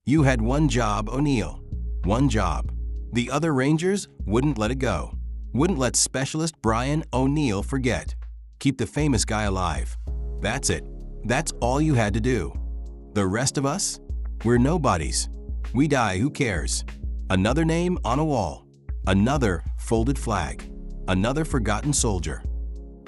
You had one job, O'Neill. One job. The other Rangers wouldn't let it go. Wouldn't let Specialist Brian O'Neill forget. Keep the famous guy alive. That's it. That's all you had to do. The rest of us? We're nobodies. We die, who cares? Another name on a wall. Another folded flag. Another forgotten soldier.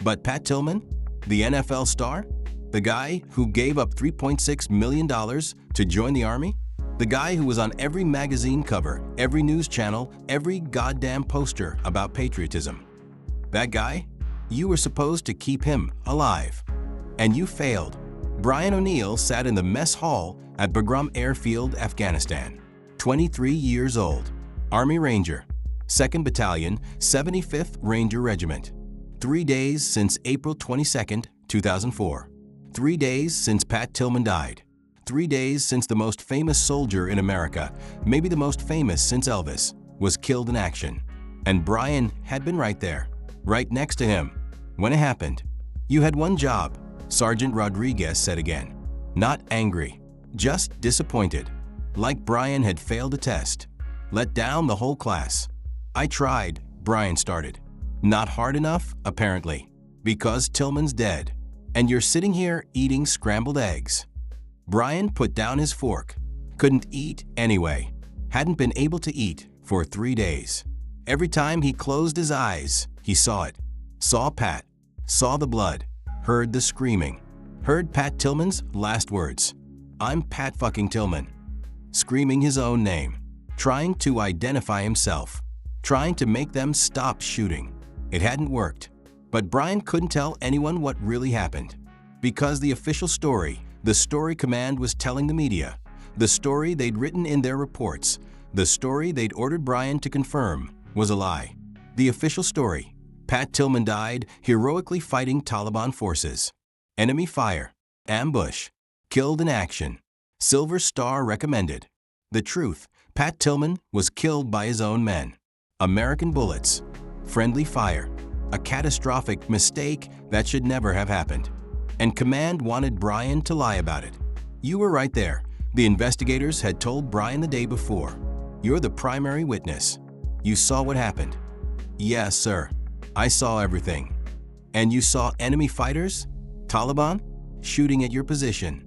But Pat Tillman? The NFL star? The guy who gave up $3.6 million to join the Army? The guy who was on every magazine cover, every news channel, every goddamn poster about patriotism. That guy? You were supposed to keep him alive. And you failed. Brian O'Neill sat in the mess hall at Bagram Airfield, Afghanistan. 23 years old. Army Ranger. 2nd Battalion, 75th Ranger Regiment. 3 days since April 22, 2004. 3 days since Pat Tillman died. 3 days since the most famous soldier in America, maybe the most famous since Elvis, was killed in action. And Brian had been right there, right next to him, when it happened. You had one job, Sergeant Rodriguez said again. Not angry, just disappointed. Like Brian had failed a test. Let down the whole class. I tried, Brian started. Not hard enough, apparently, because Tillman's dead. And you're sitting here eating scrambled eggs. Brian put down his fork. Couldn't eat anyway. Hadn't been able to eat for 3 days. Every time he closed his eyes, he saw it. Saw Pat. Saw the blood. Heard the screaming. Heard Pat Tillman's last words. I'm Pat fucking Tillman. Screaming his own name. Trying to identify himself. Trying to make them stop shooting. It hadn't worked. But Brian couldn't tell anyone what really happened. Because the official story, the story command was telling the media, the story they'd written in their reports, the story they'd ordered Brian to confirm, was a lie. The official story: Pat Tillman died heroically fighting Taliban forces. Enemy fire. Ambush. Killed in action. Silver Star recommended. The truth: Pat Tillman was killed by his own men. American bullets. Friendly fire. A catastrophic mistake that should never have happened. And command wanted Brian to lie about it. You were right there. The investigators had told Brian the day before. You're the primary witness. You saw what happened. Yes, sir. I saw everything. And you saw enemy fighters? Taliban? Shooting at your position?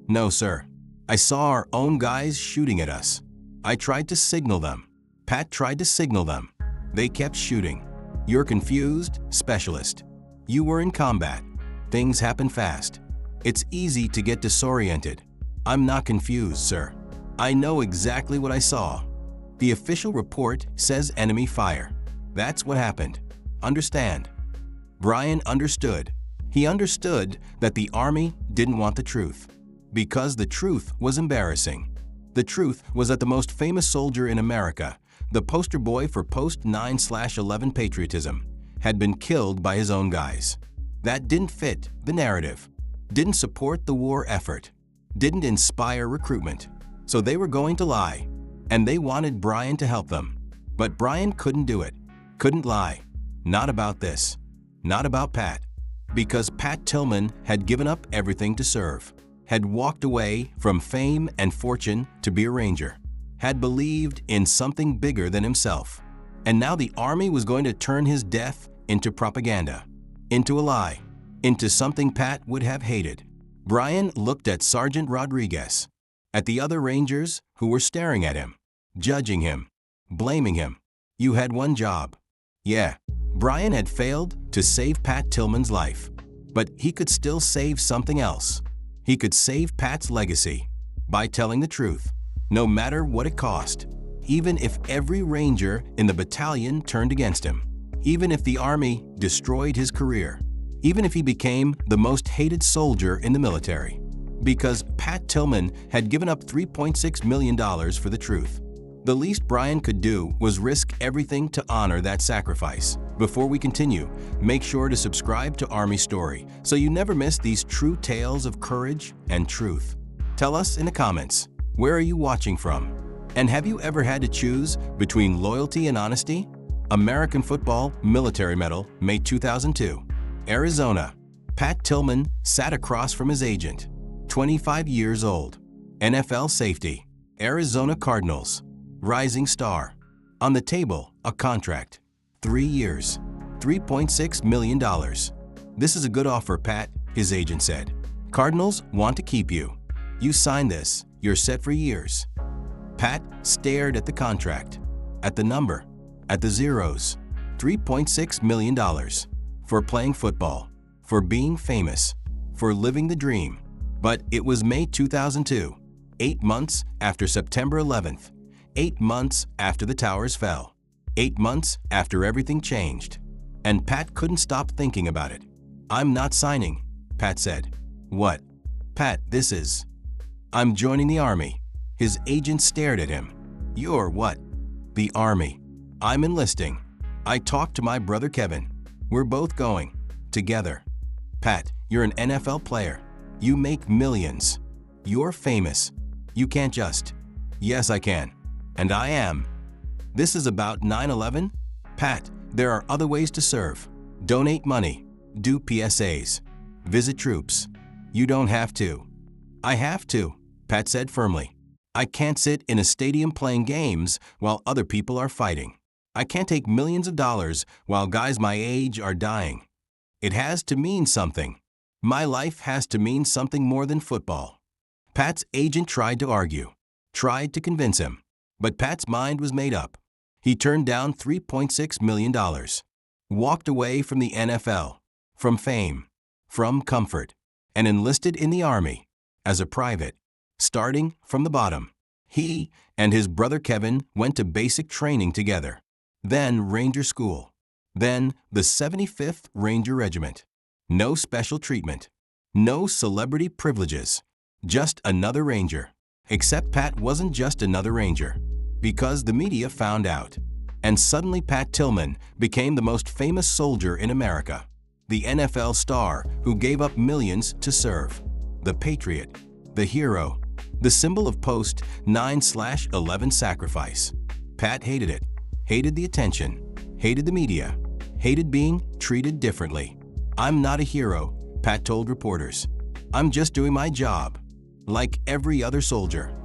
No, sir. I saw our own guys shooting at us. I tried to signal them. Pat tried to signal them. They kept shooting. You're confused, Specialist. You were in combat. Things happen fast. It's easy to get disoriented. I'm not confused, sir. I know exactly what I saw. The official report says enemy fire. That's what happened. Understand? Brian understood. He understood that the Army didn't want the truth. Because the truth was embarrassing. The truth was that the most famous soldier in America, the poster boy for post-9/11 patriotism, had been killed by his own guys. That didn't fit the narrative, didn't support the war effort, didn't inspire recruitment. So they were going to lie, and they wanted Brian to help them. But Brian couldn't do it, couldn't lie. Not about this, not about Pat. Because Pat Tillman had given up everything to serve, had walked away from fame and fortune to be a Ranger, had believed in something bigger than himself. And now the Army was going to turn his death into propaganda. Into a lie, into something Pat would have hated. Brian looked at Sergeant Rodriguez, at the other Rangers who were staring at him, judging him, blaming him. You had one job. Yeah, Brian had failed to save Pat Tillman's life, but he could still save something else. He could save Pat's legacy by telling the truth, no matter what it cost, even if every Ranger in the battalion turned against him. Even if the Army destroyed his career, even if he became the most hated soldier in the military, because Pat Tillman had given up $3.6 million for the truth. The least Brian could do was risk everything to honor that sacrifice. Before we continue, make sure to subscribe to Army Story so you never miss these true tales of courage and truth. Tell us in the comments, where are you watching from? And have you ever had to choose between loyalty and honesty? American Football Military Medal, May 2002. Arizona. Pat Tillman sat across from his agent. 25 years old. NFL safety. Arizona Cardinals. Rising star. On the table, a contract. 3 years. $3.6 million. This is a good offer, Pat, his agent said. Cardinals want to keep you. You sign this, you're set for years. Pat stared at the contract, at the number, at the zeros. $3.6 million. For playing football, for being famous, for living the dream. But it was May 2002, 8 months after September 11th, 8 months after the towers fell, 8 months after everything changed. And Pat couldn't stop thinking about it. I'm not signing, Pat said. What? Pat, this is… I'm joining the Army. His agent stared at him. You're what? The Army. I'm enlisting. I talked to my brother Kevin. We're both going. Together. Pat, you're an NFL player. You make millions. You're famous. You can't just… Yes, I can. And I am. This is about 9/11? Pat, there are other ways to serve. Donate money. Do PSAs. Visit troops. You don't have to. I have to, Pat said firmly. I can't sit in a stadium playing games while other people are fighting. I can't take millions of dollars while guys my age are dying. It has to mean something. My life has to mean something more than football. Pat's agent tried to argue, tried to convince him, but Pat's mind was made up. He turned down $3.6 million, walked away from the NFL, from fame, from comfort, and enlisted in the Army as a private, starting from the bottom. He and his brother Kevin went to basic training together, then Ranger School, then the 75th Ranger Regiment. No special treatment, no celebrity privileges, just another Ranger. Except Pat wasn't just another Ranger, because the media found out. And suddenly Pat Tillman became the most famous soldier in America, the NFL star who gave up millions to serve, the patriot, the hero, the symbol of post-9/11 sacrifice. Pat hated it, hated the attention, hated the media, hated being treated differently. I'm not a hero, Pat told reporters. I'm just doing my job, like every other soldier.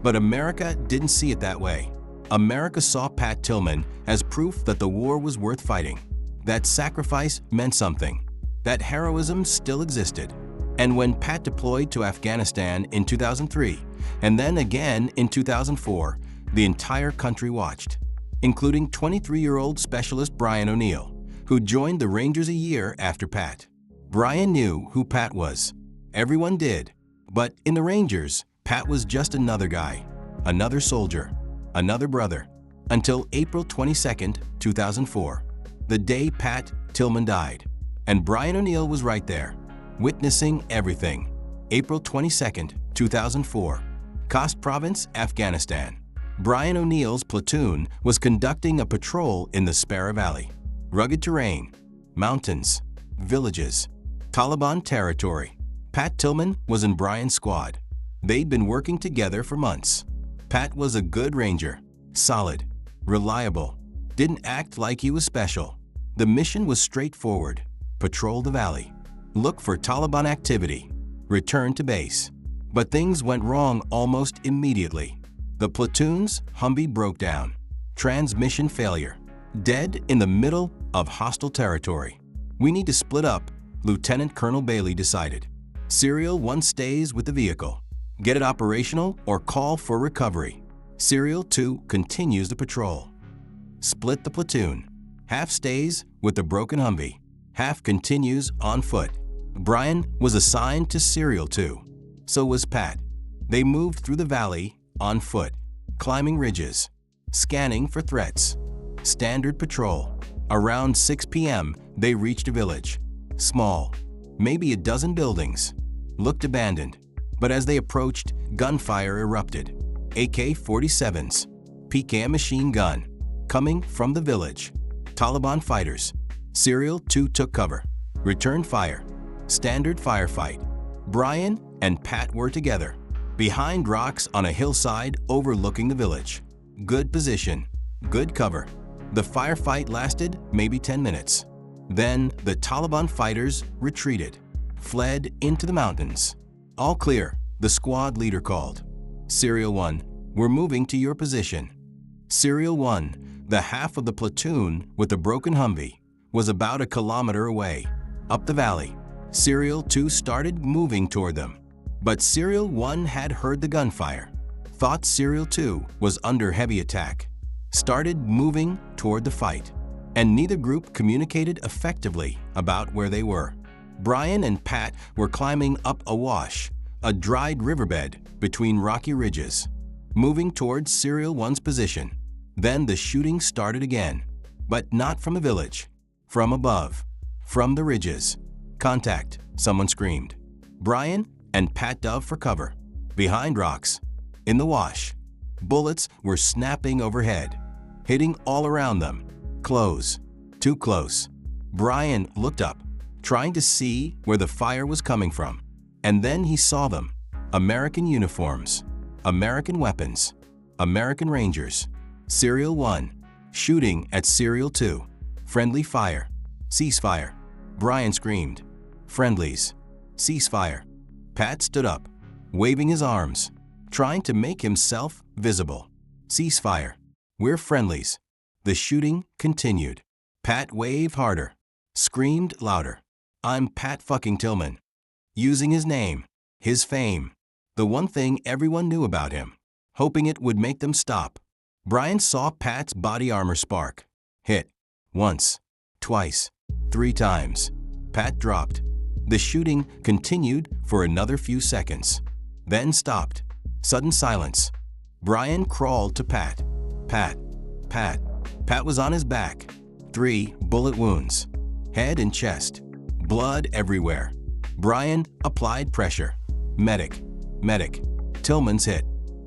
But America didn't see it that way. America saw Pat Tillman as proof that the war was worth fighting, that sacrifice meant something, that heroism still existed. And when Pat deployed to Afghanistan in 2003, and then again in 2004, the entire country watched, including 23-year-old specialist Brian O'Neill, who joined the Rangers a year after Pat. Brian knew who Pat was. Everyone did. But in the Rangers, Pat was just another guy, another soldier, another brother, until April 22, 2004, the day Pat Tillman died. And Brian O'Neill was right there, witnessing everything. April 22, 2004, Khost Province, Afghanistan. Brian O'Neill's platoon was conducting a patrol in the Spara Valley. Rugged terrain, mountains, villages, Taliban territory. Pat Tillman was in Brian's squad. They'd been working together for months. Pat was a good Ranger, solid, reliable, didn't act like he was special. The mission was straightforward: patrol the valley, look for Taliban activity, return to base. But things went wrong almost immediately. The platoon's Humvee broke down. Transmission failure. Dead in the middle of hostile territory. We need to split up, Lieutenant Colonel Bailey decided. Serial 1 stays with the vehicle. Get it operational or call for recovery. Serial 2 continues the patrol. Split the platoon. Half stays with the broken Humvee. Half continues on foot. Brian was assigned to Serial 2. So was Pat. They moved through the valley on foot, climbing ridges, scanning for threats. Standard patrol. Around 6 p.m., they reached a village. Small, maybe a dozen buildings. Looked abandoned. But as they approached, gunfire erupted. AK-47s, PKM machine gun, coming from the village. Taliban fighters. Serial 2 took cover. Returned fire. Standard firefight. Brian and Pat were together, behind rocks on a hillside overlooking the village. Good position, good cover. The firefight lasted maybe 10 minutes. Then the Taliban fighters retreated, fled into the mountains. All clear, the squad leader called. Serial 1, We're moving to your position. Serial 1, the half of the platoon with the broken Humvee, was about a kilometer away, up the valley. Serial 2 started moving toward them. But Serial 1 had heard the gunfire, thought Serial 2 was under heavy attack, started moving toward the fight, and neither group communicated effectively about where they were. Brian and Pat were climbing up a wash, a dried riverbed between rocky ridges, moving towards Serial 1's position. Then the shooting started again, but not from a village, from above, from the ridges. "Contact," someone screamed. Brian and Pat dove for cover, behind rocks, in the wash. Bullets were snapping overhead, hitting all around them. Close, too close. Brian looked up, trying to see where the fire was coming from. And then he saw them. American uniforms, American weapons, American Rangers. Serial 1, shooting at Serial 2. Friendly fire. Ceasefire. Brian screamed. Friendlies. Ceasefire. Pat stood up, waving his arms, trying to make himself visible. Ceasefire. We're friendlies. The shooting continued. Pat waved harder, screamed louder. I'm Pat fucking Tillman. Using his name, his fame, the one thing everyone knew about him, hoping it would make them stop. Brian saw Pat's body armor spark. Hit. Once. Twice. 3 times. Pat dropped. The shooting continued for another few seconds, then stopped. Sudden silence. Brian crawled to Pat. Pat. Pat. Pat was on his back. 3 bullet wounds. Head and chest. Blood everywhere. Brian applied pressure. Medic. Medic. Tillman's hit.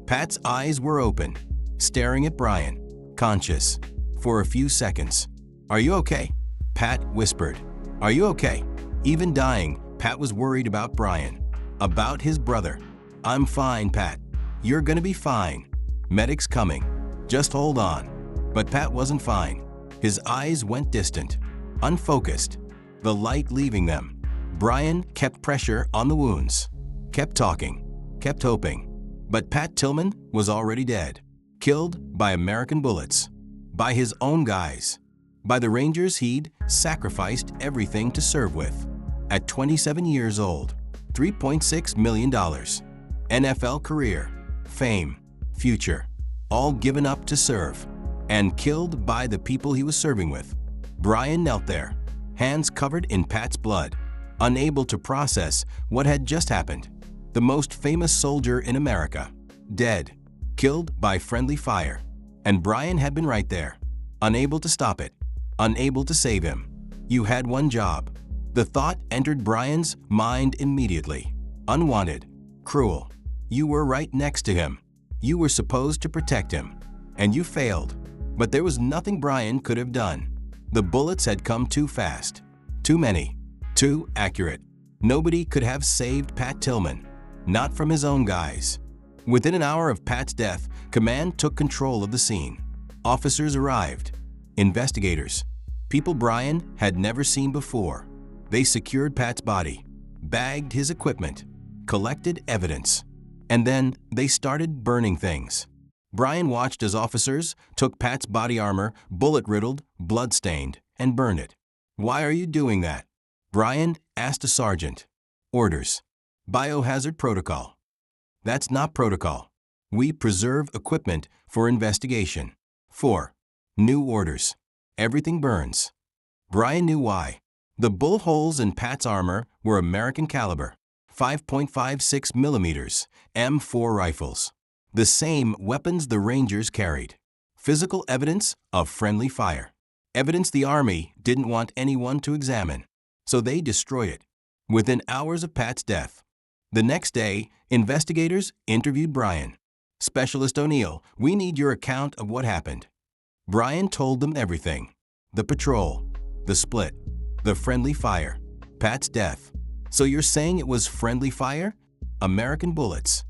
Pat's eyes were open, staring at Brian, conscious, for a few seconds. Are you okay? Pat whispered. Are you okay? Even dying, Pat was worried about Brian, about his brother. I'm fine, Pat. You're gonna be fine. Medic's coming. Just hold on. But Pat wasn't fine. His eyes went distant, unfocused, the light leaving them. Brian kept pressure on the wounds, kept talking, kept hoping. But Pat Tillman was already dead, killed by American bullets, by his own guys, by the Rangers he'd sacrificed everything to serve with. At 27 years old, $3.6 million, NFL career, fame, future, all given up to serve, and killed by the people he was serving with. Brian knelt there, hands covered in Pat's blood, unable to process what had just happened. The most famous soldier in America, dead, killed by friendly fire. And Brian had been right there, unable to stop it, unable to save him. You had one job. The thought entered Brian's mind immediately. Unwanted, cruel. You were right next to him. You were supposed to protect him, and you failed. But there was nothing Brian could have done. The bullets had come too fast, too many, too accurate. Nobody could have saved Pat Tillman, not from his own guys. Within an hour of Pat's death, command took control of the scene. Officers arrived, investigators, people Brian had never seen before. They secured Pat's body, bagged his equipment, collected evidence, and then they started burning things. Brian watched as officers took Pat's body armor, bullet-riddled, blood-stained, and burned it. Why are you doing that? Brian asked a sergeant. Orders. Biohazard protocol. That's not protocol. We preserve equipment for investigation. 4. New orders. Everything burns. Brian knew why. The bullet holes in Pat's armor were American caliber, 5.56 millimeters, M4 rifles. The same weapons the Rangers carried. Physical evidence of friendly fire. Evidence the Army didn't want anyone to examine, so they destroyed it. Within hours of Pat's death. The next day, investigators interviewed Brian. Specialist O'Neill, we need your account of what happened. Brian told them everything. The patrol, the split, the friendly fire, Pat's death. So you're saying it was friendly fire? American bullets?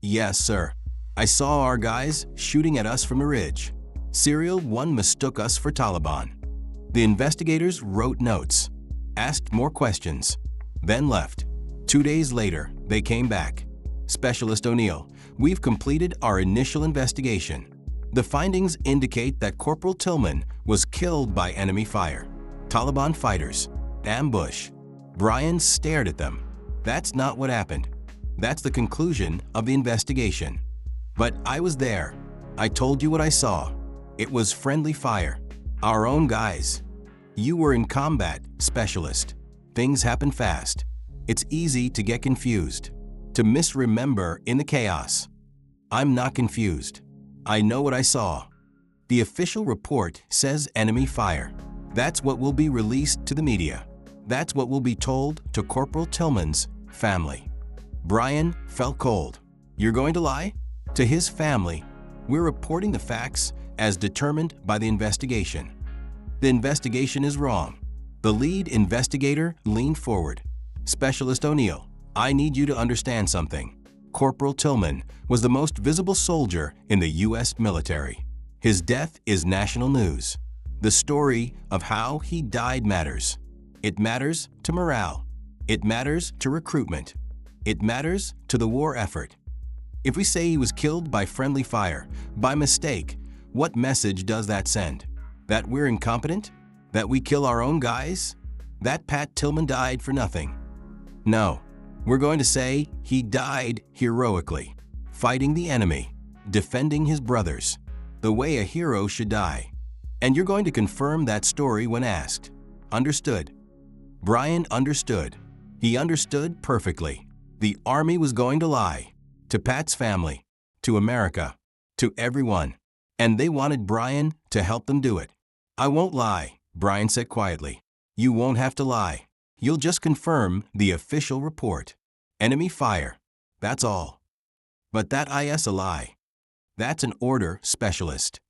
Yes, sir. I saw our guys shooting at us from a ridge. Serial 1 mistook us for Taliban. The investigators wrote notes, asked more questions, then left. 2 days later, they came back. Specialist O'Neill, we've completed our initial investigation. The findings indicate that Corporal Tillman was killed by enemy fire. Taliban fighters. Ambush. Brian stared at them. That's not what happened. That's the conclusion of the investigation. But I was there. I told you what I saw. It was friendly fire. Our own guys. You were in combat, specialist. Things happen fast. It's easy to get confused, to misremember in the chaos. I'm not confused. I know what I saw. The official report says enemy fire. That's what will be released to the media. That's what will be told to Corporal Tillman's family. Brian felt cold. You're going to lie? To his family, we're reporting the facts as determined by the investigation. The investigation is wrong. The lead investigator leaned forward. Specialist O'Neill, I need you to understand something. Corporal Tillman was the most visible soldier in the U.S. military. His death is national news. The story of how he died matters. It matters to morale. It matters to recruitment. It matters to the war effort. If we say he was killed by friendly fire, by mistake, what message does that send? That we're incompetent? That we kill our own guys? That Pat Tillman died for nothing? No. We're going to say he died heroically, fighting the enemy, defending his brothers, the way a hero should die. And you're going to confirm that story when asked. Understood? Brian understood. He understood perfectly. The Army was going to lie. To Pat's family, to America, to everyone. And they wanted Brian to help them do it. I won't lie, Brian said quietly. You won't have to lie. You'll just confirm the official report. Enemy fire. That's all. But that is a lie. That's an order, specialist.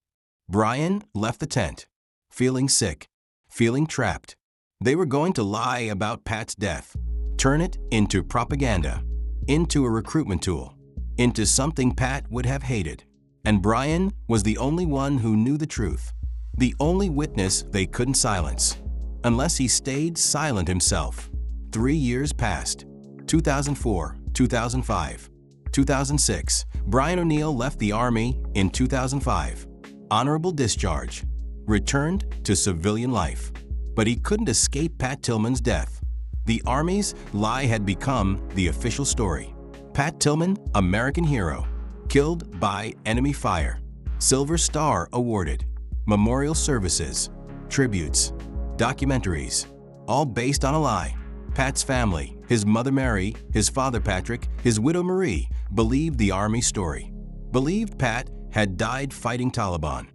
Brian left the tent, feeling sick, feeling trapped. They were going to lie about Pat's death, turn it into propaganda, into a recruitment tool, into something Pat would have hated. And Brian was the only one who knew the truth, the only witness they couldn't silence, unless he stayed silent himself. 3 years passed. 2004, 2005, 2006. Brian O'Neill left the Army in 2005. Honorable discharge. Returned to civilian life. But he couldn't escape Pat Tillman's death. The Army's lie had become the official story. Pat Tillman, American hero, killed by enemy fire. Silver Star awarded. Memorial services, tributes, documentaries, all based on a lie. Pat's family, his mother Mary, his father Patrick, his widow Marie, believed the Army story. Believed Pat had died fighting Taliban.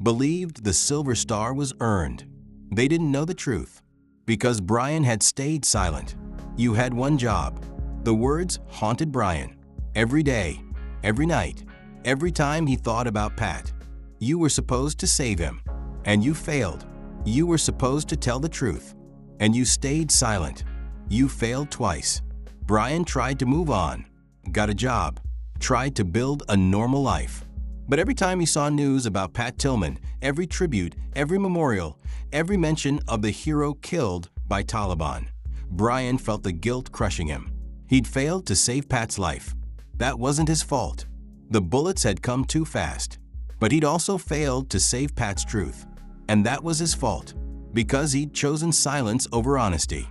Believed the Silver Star was earned. They didn't know the truth, because Brian had stayed silent. You had one job. The words haunted Brian. Every day, every night, every time he thought about Pat. You were supposed to save him, and you failed. You were supposed to tell the truth, and you stayed silent. You failed twice. Brian tried to move on, got a job, tried to build a normal life. But every time he saw news about Pat Tillman, every tribute, every memorial, every mention of the hero killed by Taliban, Brian felt the guilt crushing him. He'd failed to save Pat's life. That wasn't his fault. The bullets had come too fast. But he'd also failed to save Pat's truth. And that was his fault, because he'd chosen silence over honesty.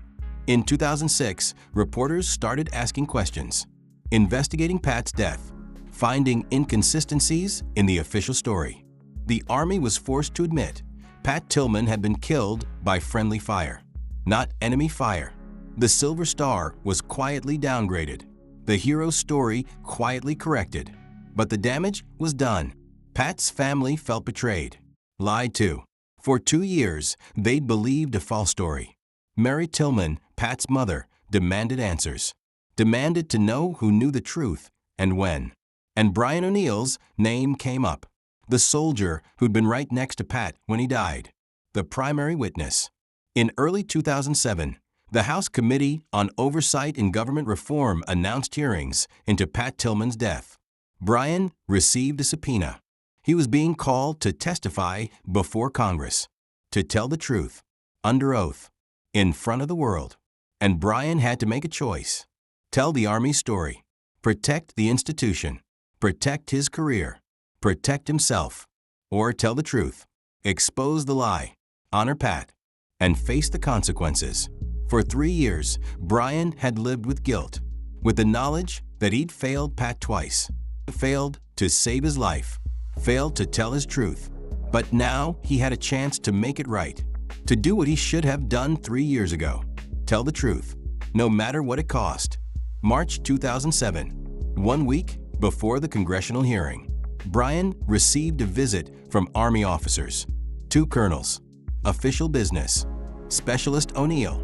In 2006, reporters started asking questions, investigating Pat's death, finding inconsistencies in the official story. The Army was forced to admit Pat Tillman had been killed by friendly fire, not enemy fire. The Silver Star was quietly downgraded, the hero's story quietly corrected. But the damage was done. Pat's family felt betrayed, lied to. For 2 years, they'd believed a false story. Mary Tillman, Pat's mother, demanded answers, demanded to know who knew the truth and when. And Brian O'Neill's name came up, the soldier who'd been right next to Pat when he died, the primary witness. In early 2007, the House Committee on Oversight and Government Reform announced hearings into Pat Tillman's death. Brian received a subpoena. He was being called to testify before Congress, to tell the truth, under oath, in front of the world. And Brian had to make a choice. Tell the Army's story. Protect the institution. protect his career, protect himself, or tell the truth, expose the lie, honor Pat, and face the consequences. For 3 years, Brian had lived with guilt, with the knowledge that he'd failed Pat twice, failed to save his life, failed to tell his truth. But now he had a chance to make it right, to do what he should have done 3 years ago, tell the truth, no matter what it cost. March 2007, 1 week before the congressional hearing, Brian received a visit from Army officers, 2 colonels, official business, Specialist O'Neill.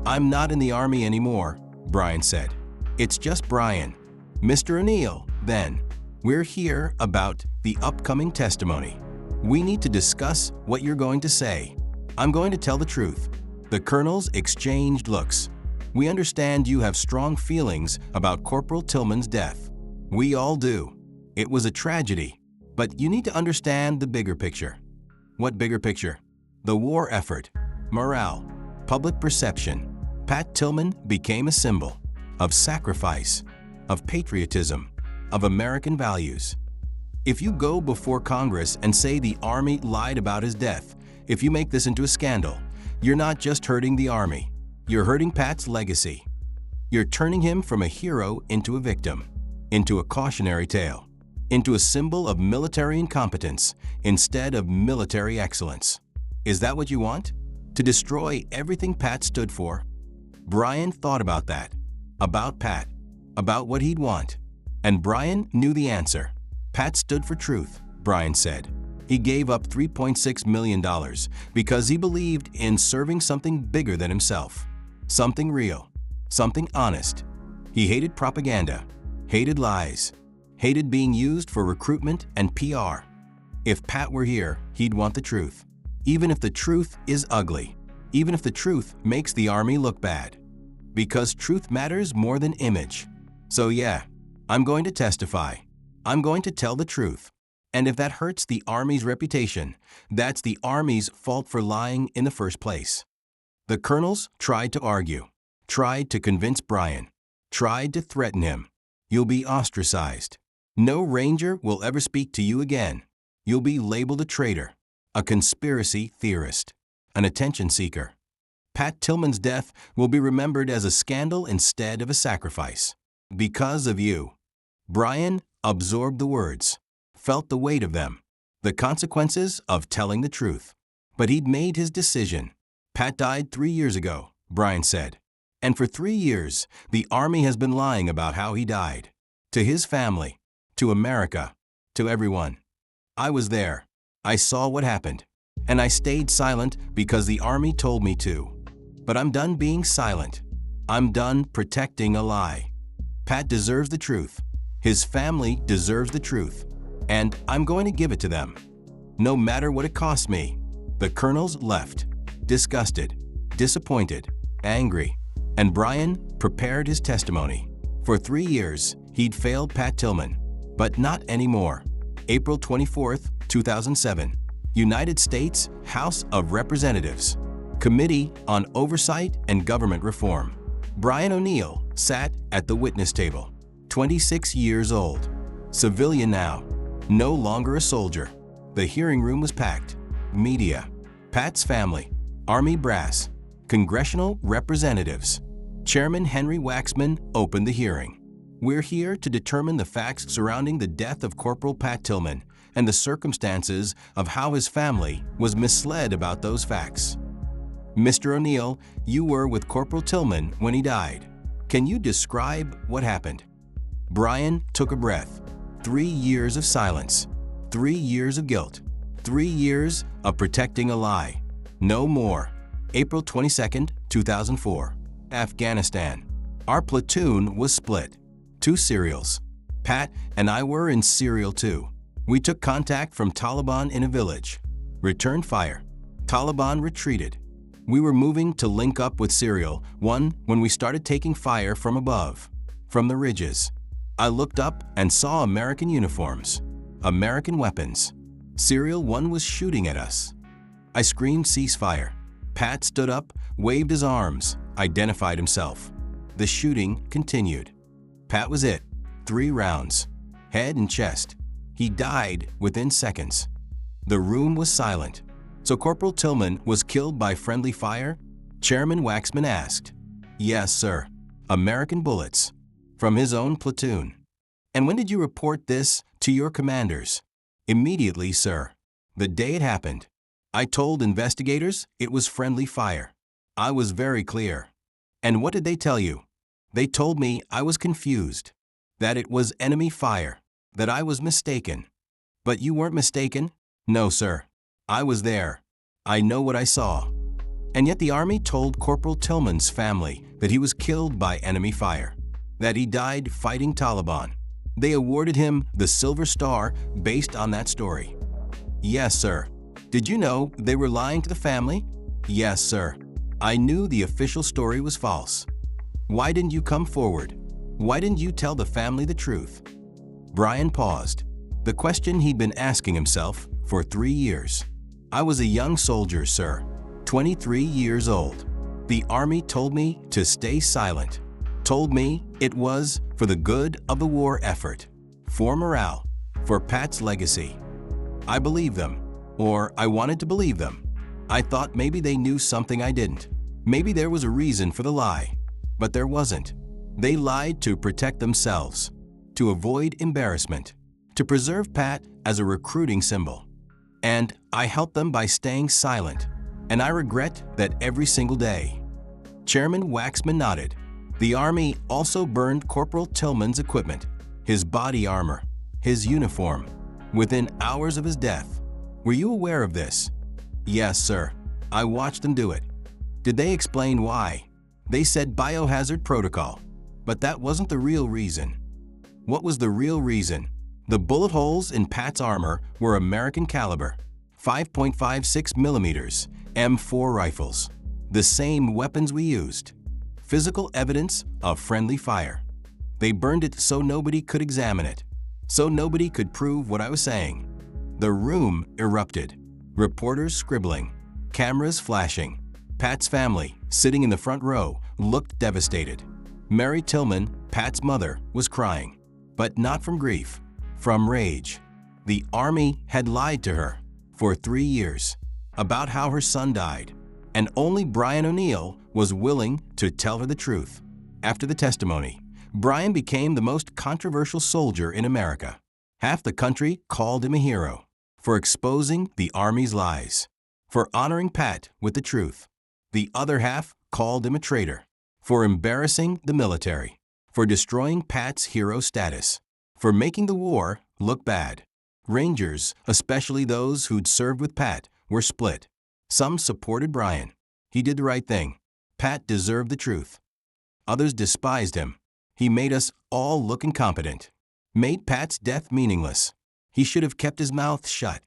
"I'm not in the Army anymore," Brian said. "It's just Brian." "Mr. O'Neill, then, we're here about the upcoming testimony. We need to discuss what you're going to say." "I'm going to tell the truth." The colonels exchanged looks. "We understand you have strong feelings about Corporal Tillman's death. We all do. It was a tragedy, but you need to understand the bigger picture." "What bigger picture?" "The war effort, morale, public perception. Pat Tillman became a symbol of sacrifice, of patriotism, of American values. If you go before Congress and say the Army lied about his death, if you make this into a scandal, you're not just hurting the Army, you're hurting Pat's legacy. You're turning him from a hero into a victim, into a cautionary tale, into a symbol of military incompetence instead of military excellence. Is that what you want? To destroy everything Pat stood for?" Brian thought about that, about Pat, about what he'd want. And Brian knew the answer. Pat stood for truth, Brian said. He gave up $3.6 million because he believed in serving something bigger than himself, something real, something honest. He hated propaganda, hated lies, hated being used for recruitment and PR. If Pat were here, he'd want the truth, even if the truth is ugly, even if the truth makes the Army look bad. Because truth matters more than image. So yeah, I'm going to testify. I'm going to tell the truth. And if that hurts the Army's reputation, that's the Army's fault for lying in the first place. The colonels tried to argue, tried to convince Brian, tried to threaten him. "You'll be ostracized. No Ranger will ever speak to you again. You'll be labeled a traitor, a conspiracy theorist, an attention seeker. Pat Tillman's death will be remembered as a scandal instead of a sacrifice. Because of you." Brian absorbed the words, felt the weight of them, the consequences of telling the truth. But he'd made his decision. "Pat died 3 years ago," Brian said. "And for 3 years, the Army has been lying about how he died. To his family, to America, to everyone. I was there. I saw what happened. And I stayed silent because the Army told me to. But I'm done being silent. I'm done protecting a lie. Pat deserves the truth. His family deserves the truth. And I'm going to give it to them, no matter what it costs me." The colonels left, disgusted, disappointed, angry, and Brian prepared his testimony. For 3 years, he'd failed Pat Tillman, but not anymore. April 24, 2007, United States House of Representatives, Committee on Oversight and Government Reform. Brian O'Neill sat at the witness table, 26 years old, civilian now, no longer a soldier. The hearing room was packed. Media, Pat's family, Army brass, congressional representatives. Chairman Henry Waxman opened the hearing. "We're here to determine the facts surrounding the death of Corporal Pat Tillman and the circumstances of how his family was misled about those facts." "Mr. O'Neill, you were with Corporal Tillman when he died. Can you describe what happened?" Brian took a breath. 3 years of silence, 3 years of guilt, 3 years of protecting a lie. No more. April 22, 2004, Afghanistan. Our platoon was split. 2 serials. Pat and I were in Serial 2. We took contact from Taliban in a village. Returned fire. Taliban retreated. We were moving to link up with Serial 1 when we started taking fire from above, from the ridges. I looked up and saw American uniforms, American weapons. Serial 1 was shooting at us. I screamed ceasefire. Pat stood up, waved his arms, identified himself. The shooting continued. Pat was it. 3 rounds. head and chest. He died within seconds. The room was silent. So Corporal Tillman was killed by friendly fire? Chairman Waxman asked. Yes, sir. American bullets. From his own platoon. And when did you report this to your commanders? Immediately, sir. The day it happened. I told investigators it was friendly fire. I was very clear. And what did they tell you? They told me I was confused, that it was enemy fire, that I was mistaken. But you weren't mistaken? No, sir. I was there. I know what I saw. And yet the Army told Corporal Tillman's family that he was killed by enemy fire, that he died fighting Taliban. They awarded him the Silver Star based on that story. Yes, sir. Did you know they were lying to the family? Yes, sir. I knew the official story was false. Why didn't you come forward? Why didn't you tell the family the truth? Brian paused, the question he'd been asking himself for 3 years. I was a young soldier, sir, 23 years old. The Army told me to stay silent, told me it was for the good of the war effort, for morale, for Pat's legacy. I believed them, or I wanted to believe them. I thought maybe they knew something I didn't. Maybe there was a reason for the lie. But there wasn't. They lied to protect themselves, to avoid embarrassment, to preserve Pat as a recruiting symbol. And I helped them by staying silent, and I regret that every single day. Chairman Waxman nodded. The Army also burned Corporal Tillman's equipment, his body armor, his uniform, within hours of his death. Were you aware of this? Yes, sir. I watched them do it. Did they explain why? They said biohazard protocol, but that wasn't the real reason. What was the real reason? The bullet holes in Pat's armor were American caliber, 5.56 millimeters, M4 rifles, the same weapons we used. Physical evidence of friendly fire. They burned it so nobody could examine it, so nobody could prove what I was saying. The room erupted, reporters scribbling, cameras flashing. Pat's family, sitting in the front row, looked devastated. Mary Tillman, Pat's mother, was crying, but not from grief, from rage. The Army had lied to her for 3 years about how her son died, and only Brian O'Neill was willing to tell her the truth. After the testimony, Brian became the most controversial soldier in America. Half the country called him a hero for exposing the Army's lies, for honoring Pat with the truth. The other half called him a traitor for embarrassing the military, for destroying Pat's hero status, for making the war look bad. Rangers, especially those who'd served with Pat, were split. Some supported Brian. He did the right thing. Pat deserved the truth. Others despised him. He made us all look incompetent, made Pat's death meaningless. He should have kept his mouth shut.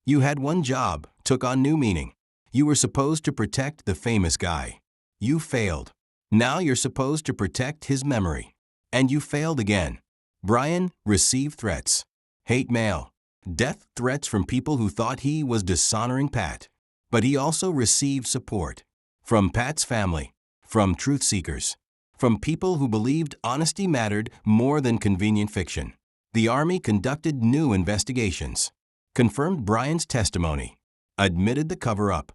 You had one job, took on new meaning. You were supposed to protect the famous guy. You failed. Now you're supposed to protect his memory. And you failed again. Brian received threats, hate mail, death threats from people who thought he was dishonoring Pat. But he also received support from Pat's family, from truth seekers, from people who believed honesty mattered more than convenient fiction. The Army conducted new investigations, confirmed Brian's testimony, admitted the cover-up.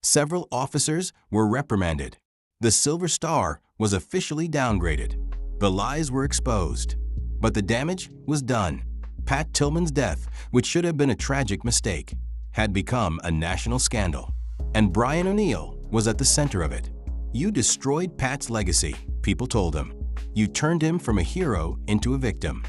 Several officers were reprimanded. The Silver Star was officially downgraded. The lies were exposed. But the damage was done. Pat Tillman's death, which should have been a tragic mistake, had become a national scandal. And Brian O'Neill was at the center of it. You destroyed Pat's legacy, people told him. You turned him from a hero into a victim.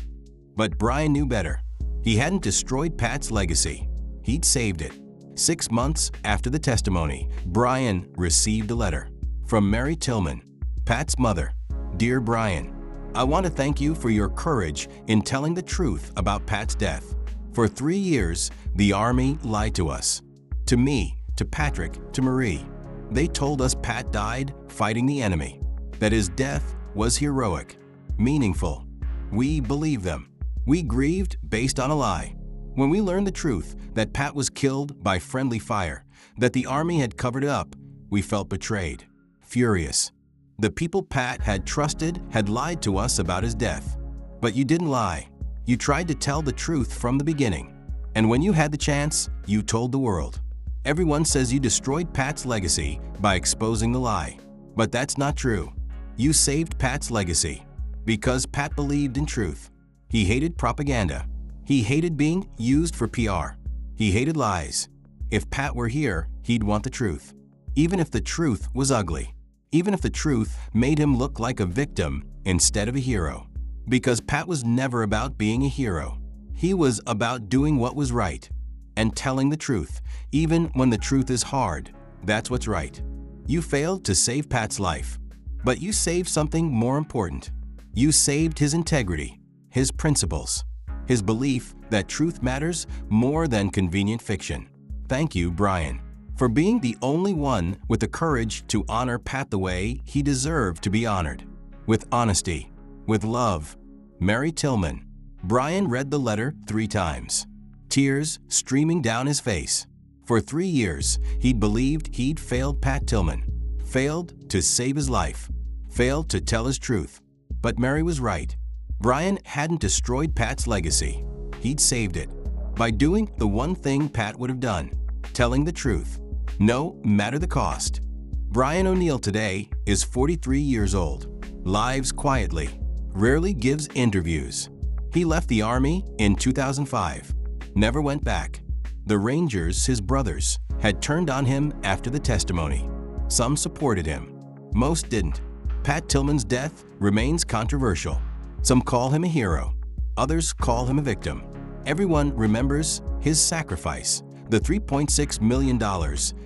But Brian knew better. He hadn't destroyed Pat's legacy. He'd saved it. 6 months after the testimony, Brian received a letter from Mary Tillman, Pat's mother. Dear Brian, I want to thank you for your courage in telling the truth about Pat's death. For 3 years, the Army lied to us. To me, to Patrick, to Marie. They told us Pat died fighting the enemy, that his death was heroic, meaningful. We believed them. We grieved based on a lie. When we learned the truth that Pat was killed by friendly fire, that the Army had covered it up, we felt betrayed, furious. The people Pat had trusted had lied to us about his death. But you didn't lie. You tried to tell the truth from the beginning. And when you had the chance, you told the world. Everyone says you destroyed Pat's legacy by exposing the lie. But that's not true. You saved Pat's legacy because Pat believed in truth. He hated propaganda. He hated being used for PR. He hated lies. If Pat were here, he'd want the truth. Even if the truth was ugly. Even if the truth made him look like a victim instead of a hero. Because Pat was never about being a hero. He was about doing what was right and telling the truth, even when the truth is hard. That's what's right. You failed to save Pat's life, but you saved something more important. You saved his integrity, his principles, his belief that truth matters more than convenient fiction. Thank you, Brian, for being the only one with the courage to honor Pat the way he deserved to be honored. With honesty, with love. Mary Tillman. Brian read the letter 3 times, tears streaming down his face. For 3 years, he'd believed he'd failed Pat Tillman, failed to save his life, failed to tell his truth. But Mary was right. Brian hadn't destroyed Pat's legacy. He'd saved it by doing the one thing Pat would have done, telling the truth, no matter the cost. Brian O'Neill today is 43 years old, lives quietly, rarely gives interviews. He left the Army in 2005, never went back. The Rangers, his brothers, had turned on him after the testimony. Some supported him, most didn't. Pat Tillman's death remains controversial. Some call him a hero, others call him a victim. Everyone remembers his sacrifice, the $3.6 million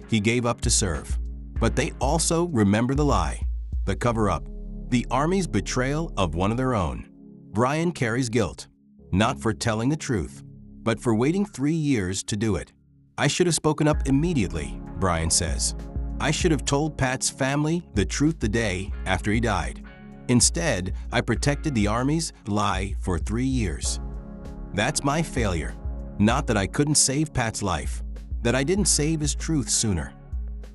he gave up to serve. But they also remember the lie, the cover-up, the Army's betrayal of one of their own. Brian carries guilt, not for telling the truth, but for waiting 3 years to do it. I should have spoken up immediately, Brian says. I should have told Pat's family the truth the day after he died. Instead, I protected the Army's lie for 3 years. That's my failure. Not that I couldn't save Pat's life, that I didn't save his truth sooner.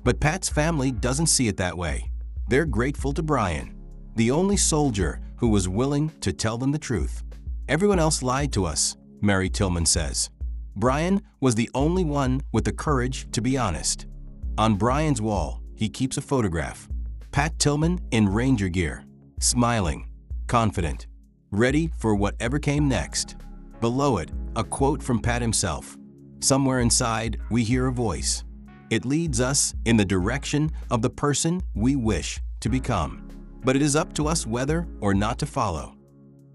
But Pat's family doesn't see it that way. They're grateful to Brian, the only soldier who was willing to tell them the truth. Everyone else lied to us, Mary Tillman says. Brian was the only one with the courage to be honest. On Brian's wall, he keeps a photograph. Pat Tillman in Ranger gear, smiling, confident, ready for whatever came next. Below it, a quote from Pat himself. Somewhere inside, we hear a voice. It leads us in the direction of the person we wish to become. But it is up to us whether or not to follow.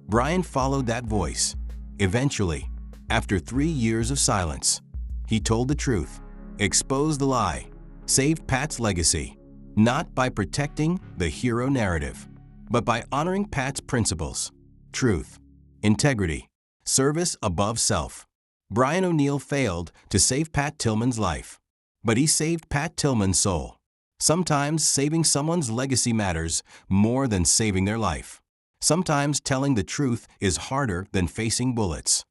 Brian followed that voice. Eventually, after 3 years of silence, he told the truth, exposed the lie, saved Pat's legacy, not by protecting the hero narrative, but by honoring Pat's principles, truth, integrity, service above self. Brian O'Neill failed to save Pat Tillman's life, but he saved Pat Tillman's soul. Sometimes saving someone's legacy matters more than saving their life. Sometimes telling the truth is harder than facing bullets.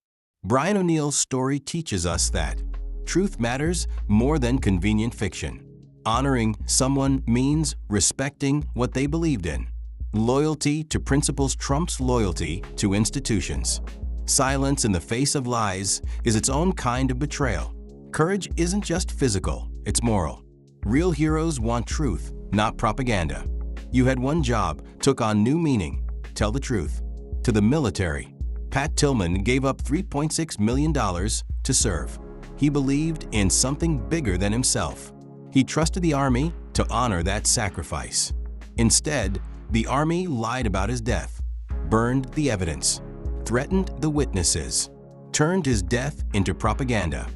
Brian O'Neill's story teaches us that truth matters more than convenient fiction. Honoring someone means respecting what they believed in. Loyalty to principles trumps loyalty to institutions. Silence in the face of lies is its own kind of betrayal. Courage isn't just physical, it's moral. Real heroes want truth, not propaganda. You had one job, took on new meaning. Tell the truth. To the military, Pat Tillman gave up $3.6 million to serve. He believed in something bigger than himself. He trusted the Army to honor that sacrifice. Instead, the Army lied about his death, burned the evidence, threatened the witnesses, turned his death into propaganda.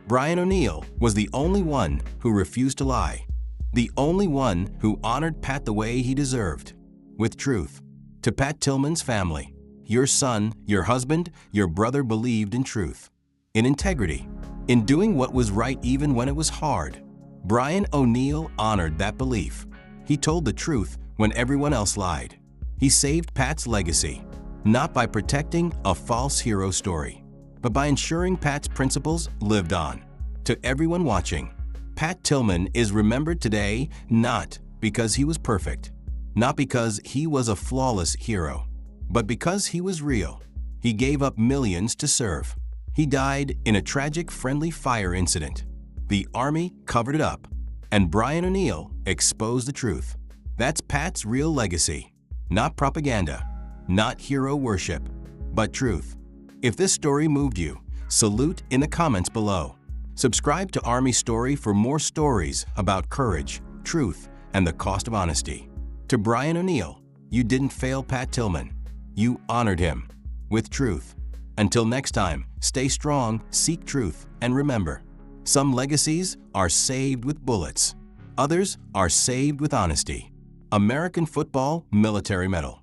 Brian O'Neill was the only one who refused to lie, the only one who honored Pat the way he deserved, with truth. To Pat Tillman's family, your son, your husband, your brother believed in truth, in integrity, in doing what was right even when it was hard. Brian O'Neill honored that belief. He told the truth when everyone else lied. He saved Pat's legacy, not by protecting a false hero story, but by ensuring Pat's principles lived on. To everyone watching, Pat Tillman is remembered today not because he was perfect, not because he was a flawless hero, but because he was real. He gave up millions to serve. He died in a tragic friendly fire incident. The Army covered it up, and Brian O'Neill exposed the truth. That's Pat's real legacy. Not propaganda, not hero worship, but truth. If this story moved you, salute in the comments below. Subscribe to Army Story for more stories about courage, truth, and the cost of honesty. To Brian O'Neill, you didn't fail Pat Tillman. You honored him with truth. Until next time, stay strong, seek truth, and remember, some legacies are saved with bullets. Others are saved with honesty. American Football Military Medal.